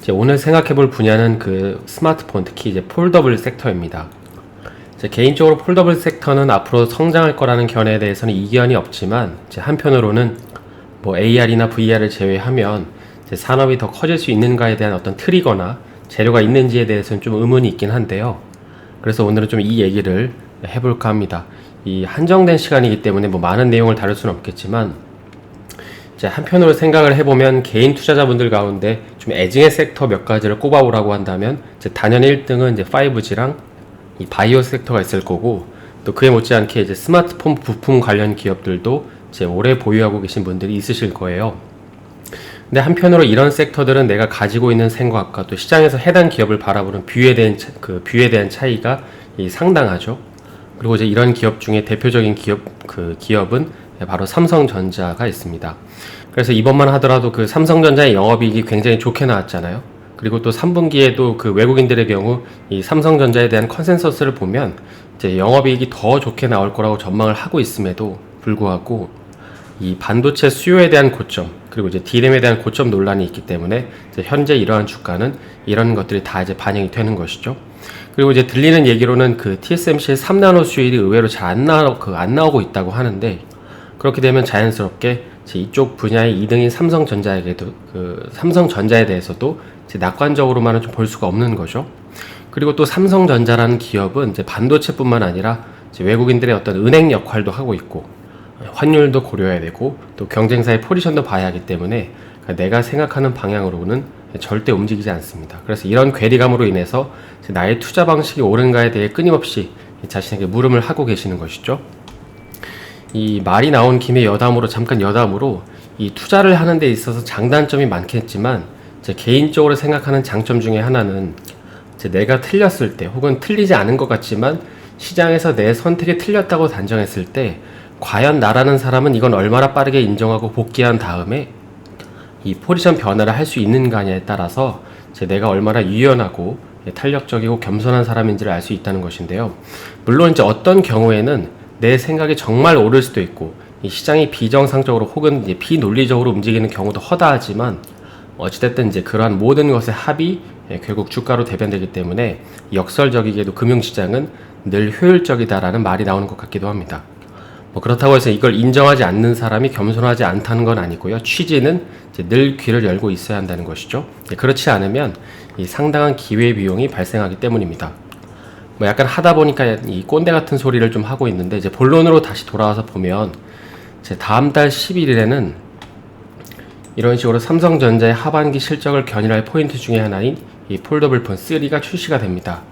이제 오늘 생각해볼 분야는 그 스마트폰, 특히 이제 폴더블 섹터입니다. 이제 개인적으로 폴더블 섹터는 앞으로 성장할 거라는 견해에 대해서는 이견이 없지만, 이제 한편으로는 뭐 AR이나 VR을 제외하면 이제 산업이 더 커질 수 있는가에 대한 어떤 트리거나 재료가 있는지에 대해서는 좀 의문이 있긴 한데요. 그래서 오늘은 좀 이 얘기를 해볼까 합니다. 이 한정된 시간이기 때문에 뭐 많은 내용을 다룰 수는 없겠지만, 이제 한편으로 생각을 해보면 개인 투자자분들 가운데 좀 애증의 섹터 몇 가지를 꼽아오라고 한다면, 이제 단연 1등은 이제 5G랑 이 바이오 섹터가 있을 거고, 또 그에 못지않게 이제 스마트폰 부품 관련 기업들도 이제 오래 보유하고 계신 분들이 있으실 거예요. 근데 한편으로 이런 섹터들은 내가 가지고 있는 생각과 또 시장에서 해당 기업을 바라보는 뷰에 대한 차이가 상당하죠. 그리고 이제 이런 기업 중에 대표적인 기업은 바로 삼성전자가 있습니다. 그래서 이번만 하더라도 그 삼성전자의 영업이익이 굉장히 좋게 나왔잖아요. 그리고 또 3분기에도 그 외국인들의 경우 이 삼성전자에 대한 컨센서스를 보면 이제 영업이익이 더 좋게 나올 거라고 전망을 하고 있음에도 불구하고 이 반도체 수요에 대한 고점, 그리고 이제 D램에 대한 고점 논란이 있기 때문에 이제 현재 이러한 주가는 이런 것들이 다 이제 반영이 되는 것이죠. 그리고 이제 들리는 얘기로는 그 TSMC의 3나노 수율이 의외로 잘 안 나오고 있다고 하는데, 그렇게 되면 자연스럽게 이쪽 분야의 2등인 삼성전자에 대해서도 이제 낙관적으로만은 좀 볼 수가 없는 거죠. 그리고 또 삼성전자라는 기업은 이제 반도체뿐만 아니라 이제 외국인들의 어떤 은행 역할도 하고 있고, 환율도 고려해야 되고, 또 경쟁사의 포지션도 봐야 하기 때문에 내가 생각하는 방향으로는 절대 움직이지 않습니다. 그래서 이런 괴리감으로 인해서 나의 투자 방식이 옳은가에 대해 끊임없이 자신에게 물음을 하고 계시는 것이죠. 이 말이 나온 김에 잠깐 여담으로 이 투자를 하는 데 있어서 장단점이 많겠지만, 제 개인적으로 생각하는 장점 중에 하나는 내가 틀렸을 때, 혹은 틀리지 않은 것 같지만 시장에서 내 선택이 틀렸다고 단정했을 때 과연 나라는 사람은 이건 얼마나 빠르게 인정하고 복귀한 다음에 이 포지션 변화를 할 수 있는가냐에 따라서 내가 얼마나 유연하고 탄력적이고 겸손한 사람인지를 알 수 있다는 것인데요. 물론 이제 어떤 경우에는 내 생각이 정말 옳을 수도 있고, 이 시장이 비정상적으로 혹은 이제 비논리적으로 움직이는 경우도 허다하지만, 어찌됐든 이제 그러한 모든 것의 합이 결국 주가로 대변되기 때문에 역설적이게도 금융시장은 늘 효율적이다라는 말이 나오는 것 같기도 합니다. 뭐 그렇다고 해서 이걸 인정하지 않는 사람이 겸손하지 않다는 건 아니고요. 취지는 이제 늘 귀를 열고 있어야 한다는 것이죠. 그렇지 않으면 이 상당한 기회비용이 발생하기 때문입니다. 뭐 약간 하다 보니까 이 꼰대 같은 소리를 좀 하고 있는데, 이제 본론으로 다시 돌아와서 보면 다음 달 11일에는 이런 식으로 삼성전자의 하반기 실적을 견인할 포인트 중에 하나인 이 폴더블 폰 3가 출시가 됩니다.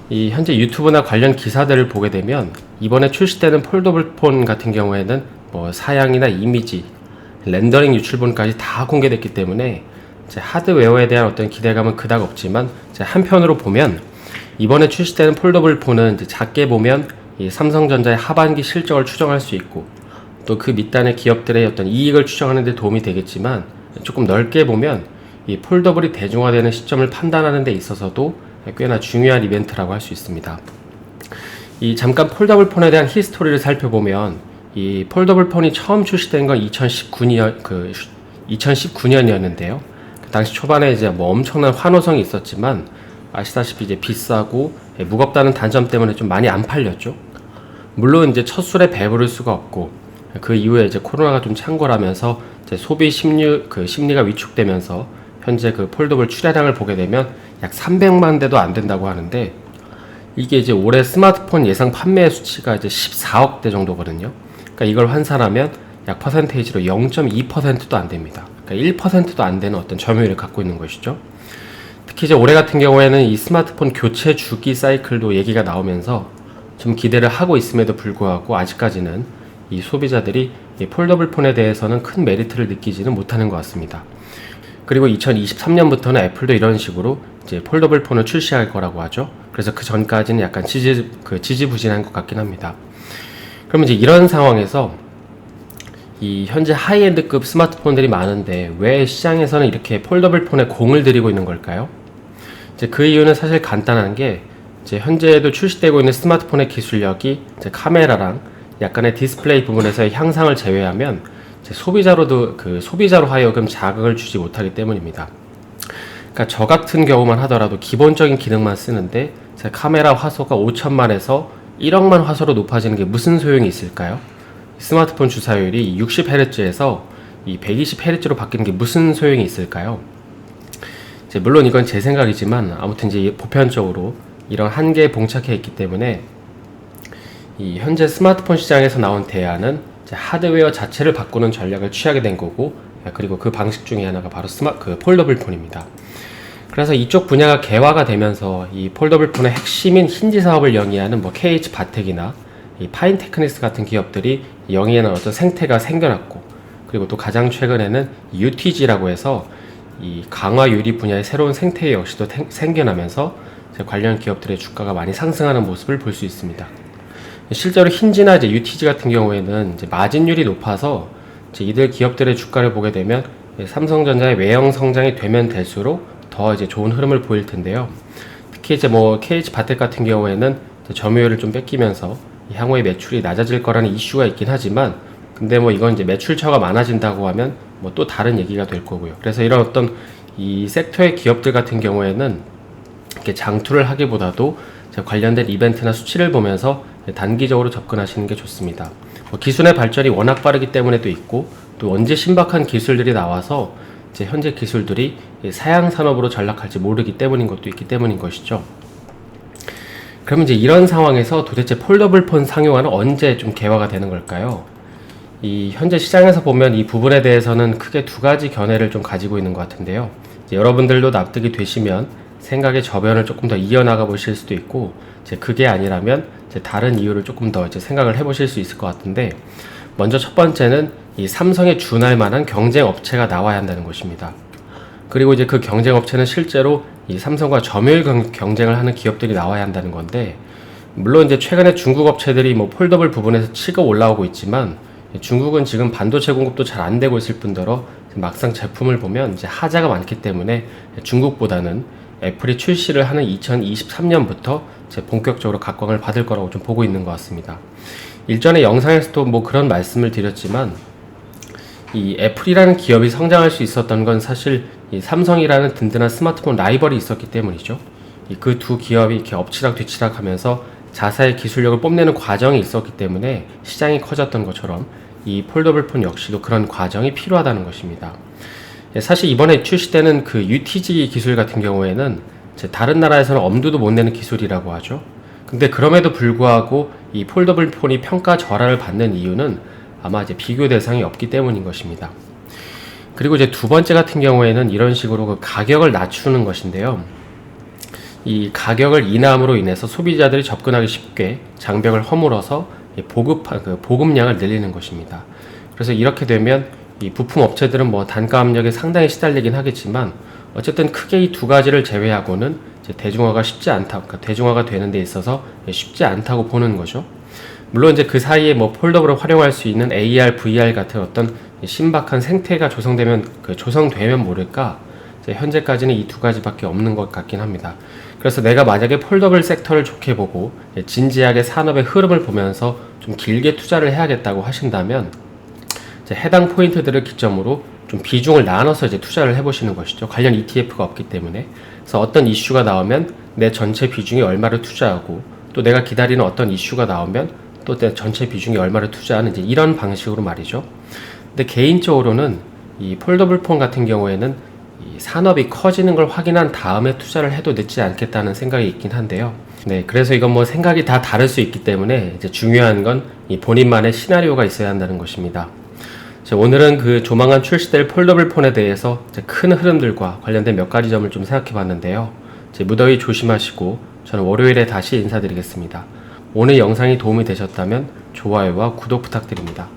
이 현재 유튜브나 관련 기사들을 보게 되면 이번에 출시되는 폴더블 폰 같은 경우에는 뭐 사양이나 이미지, 렌더링 유출본까지 다 공개됐기 때문에 하드웨어에 대한 어떤 기대감은 그닥 없지만, 한편으로 보면 이번에 출시되는 폴더블 폰은 작게 보면 이 삼성전자의 하반기 실적을 추정할 수 있고, 또 그 밑단의 기업들의 어떤 이익을 추정하는 데 도움이 되겠지만, 조금 넓게 보면 이 폴더블이 대중화되는 시점을 판단하는 데 있어서도 꽤나 중요한 이벤트라고 할 수 있습니다. 이 잠깐 폴더블 폰에 대한 히스토리를 살펴보면, 이 폴더블 폰이 처음 출시된 건 2019년이었는데요. 그 당시 초반에 이제 뭐 엄청난 환호성이 있었지만, 아시다시피 이제 비싸고 무겁다는 단점 때문에 좀 많이 안 팔렸죠. 물론 이제 첫 술에 배부를 수가 없고, 그 이후에 이제 코로나가 좀 창궐하면서 이제 소비 심리가 위축되면서 현재 그 폴더블 출하량을 보게 되면 약 300만 대도 안 된다고 하는데, 이게 이제 올해 스마트폰 예상 판매 수치가 이제 14억 대 정도거든요. 그러니까 이걸 환산하면 약 퍼센테이지로 0.2%도 안 됩니다. 그러니까 1%도 안 되는 어떤 점유율을 갖고 있는 것이죠. 특히 이제 올해 같은 경우에는 이 스마트폰 교체 주기 사이클도 얘기가 나오면서 좀 기대를 하고 있음에도 불구하고 아직까지는 이 소비자들이 이 폴더블 폰에 대해서는 큰 메리트를 느끼지는 못하는 것 같습니다. 그리고 2023년부터는 애플도 이런 식으로 이제 폴더블 폰을 출시할 거라고 하죠. 그래서 그 전까지는 약간 지지부진한 것 같긴 합니다. 그러면 이제 이런 상황에서 이 현재 하이엔드급 스마트폰들이 많은데 왜 시장에서는 이렇게 폴더블 폰에 공을 들이고 있는 걸까요? 이제 그 이유는 사실 간단한 게, 이제 현재도 출시되고 있는 스마트폰의 기술력이 이제 카메라랑 약간의 디스플레이 부분에서의 향상을 제외하면 소비자로 하여금 자극을 주지 못하기 때문입니다. 그러니까 저 같은 경우만 하더라도 기본적인 기능만 쓰는데 제 카메라 화소가 5천만에서 1억만 화소로 높아지는 게 무슨 소용이 있을까요? 스마트폰 주사율이 60Hz에서 이 120Hz로 바뀌는 게 무슨 소용이 있을까요? 물론 이건 제 생각이지만 아무튼 이제 보편적으로 이런 한계에 봉착해 있기 때문에 이 현재 스마트폰 시장에서 나온 대안은 이제 하드웨어 자체를 바꾸는 전략을 취하게 된 거고, 그리고 그 방식 중에 하나가 바로 폴더블 폰입니다. 그래서 이쪽 분야가 개화가 되면서 이 폴더블 폰의 핵심인 힌지 사업을 영위하는 KH 바텍이나 이 파인테크닉스 같은 기업들이 영위하는 어떤 생태가 생겨났고, 그리고 또 가장 최근에는 UTG라고 해서 이 강화 유리 분야의 새로운 생태 역시도 생겨나면서 관련 기업들의 주가가 많이 상승하는 모습을 볼 수 있습니다. 실제로 힌지나 UTG 같은 경우에는 마진율이 높아서 이들 기업들의 주가를 보게 되면 삼성전자의 외형 성장이 되면 될수록 더 좋은 흐름을 보일 텐데요. 특히 KH 바텍 같은 경우에는 점유율을 좀 뺏기면서 향후에 매출이 낮아질 거라는 이슈가 있긴 하지만, 근데 이건 매출처가 많아진다고 하면 또 다른 얘기가 될 거고요. 그래서 이런 어떤 이 섹터의 기업들 같은 경우에는 이렇게 장투를 하기보다도 관련된 이벤트나 수치를 보면서 단기적으로 접근하시는 게 좋습니다. 기술의 발전이 워낙 빠르기 때문에도 있고, 또 언제 신박한 기술들이 나와서 현재 기술들이 사양 산업으로 전락할지 모르기 때문인 것도 있기 때문인 것이죠. 그러면 이런 상황에서 도대체 폴더블 폰 상용화는 언제 좀 개화가 되는 걸까요? 이 현재 시장에서 보면 이 부분에 대해서는 크게 두 가지 견해를 좀 가지고 있는 것 같은데요. 여러분들도 납득이 되시면 생각의 저변을 조금 더 이어나가 보실 수도 있고, 그게 아니라면 다른 이유를 조금 더 생각을 해보실 수 있을 것 같은데, 먼저 첫 번째는 이 삼성에 준할 만한 경쟁 업체가 나와야 한다는 것입니다. 그리고 그 경쟁 업체는 실제로 이 삼성과 점유율 경쟁을 하는 기업들이 나와야 한다는 건데, 물론 최근에 중국 업체들이 폴더블 부분에서 치고 올라오고 있지만, 중국은 지금 반도체 공급도 잘 안 되고 있을 뿐더러 막상 제품을 보면 하자가 많기 때문에 중국보다는 애플이 출시를 하는 2023년부터 본격적으로 각광을 받을 거라고 좀 보고 있는 것 같습니다. 일전에 영상에서도 그런 말씀을 드렸지만, 이 애플이라는 기업이 성장할 수 있었던 건 사실 이 삼성이라는 든든한 스마트폰 라이벌이 있었기 때문이죠. 그 두 기업이 이렇게 엎치락 뒤치락 하면서 자사의 기술력을 뽐내는 과정이 있었기 때문에 시장이 커졌던 것처럼 이 폴더블 폰 역시도 그런 과정이 필요하다는 것입니다. 사실 이번에 출시되는 그 UTG 기술 같은 경우에는 다른 나라에서는 엄두도 못 내는 기술이라고 하죠. 근데 그럼에도 불구하고 이 폴더블 폰이 평가 절하를 받는 이유는 아마 비교 대상이 없기 때문인 것입니다. 그리고 두 번째 같은 경우에는 이런 식으로 그 가격을 낮추는 것인데요. 이 가격을 인하함으로 인해서 소비자들이 접근하기 쉽게 장벽을 허물어서 보급량을 늘리는 것입니다. 그래서 이렇게 되면 이 부품 업체들은 단가 압력에 상당히 시달리긴 하겠지만, 어쨌든 크게 이 두 가지를 제외하고는 대중화가 쉽지 않다, 그러니까 대중화가 되는 데 있어서 쉽지 않다고 보는 거죠. 물론 그 사이에 폴더블을 활용할 수 있는 AR, VR 같은 어떤 신박한 생태가 조성되면 모를까, 현재까지는 이 두 가지밖에 없는 것 같긴 합니다. 그래서 내가 만약에 폴더블 섹터를 좋게 보고 진지하게 산업의 흐름을 보면서 좀 길게 투자를 해야겠다고 하신다면, 해당 포인트들을 기점으로 좀 비중을 나눠서 투자를 해보시는 것이죠. 관련 ETF가 없기 때문에. 그래서 어떤 이슈가 나오면 내 전체 비중이 얼마를 투자하고, 또 내가 기다리는 어떤 이슈가 나오면 또 내 전체 비중이 얼마를 투자하는 이런 방식으로 말이죠. 근데 개인적으로는 이 폴더블 폰 같은 경우에는 이 산업이 커지는 걸 확인한 다음에 투자를 해도 늦지 않겠다는 생각이 있긴 한데요. 네, 그래서 이건 생각이 다 다를 수 있기 때문에 중요한 건 이 본인만의 시나리오가 있어야 한다는 것입니다. 오늘은 조만간 출시될 폴더블 폰에 대해서 큰 흐름들과 관련된 몇 가지 점을 좀 생각해 봤는데요. 무더위 조심하시고 저는 월요일에 다시 인사드리겠습니다. 오늘 영상이 도움이 되셨다면 좋아요와 구독 부탁드립니다.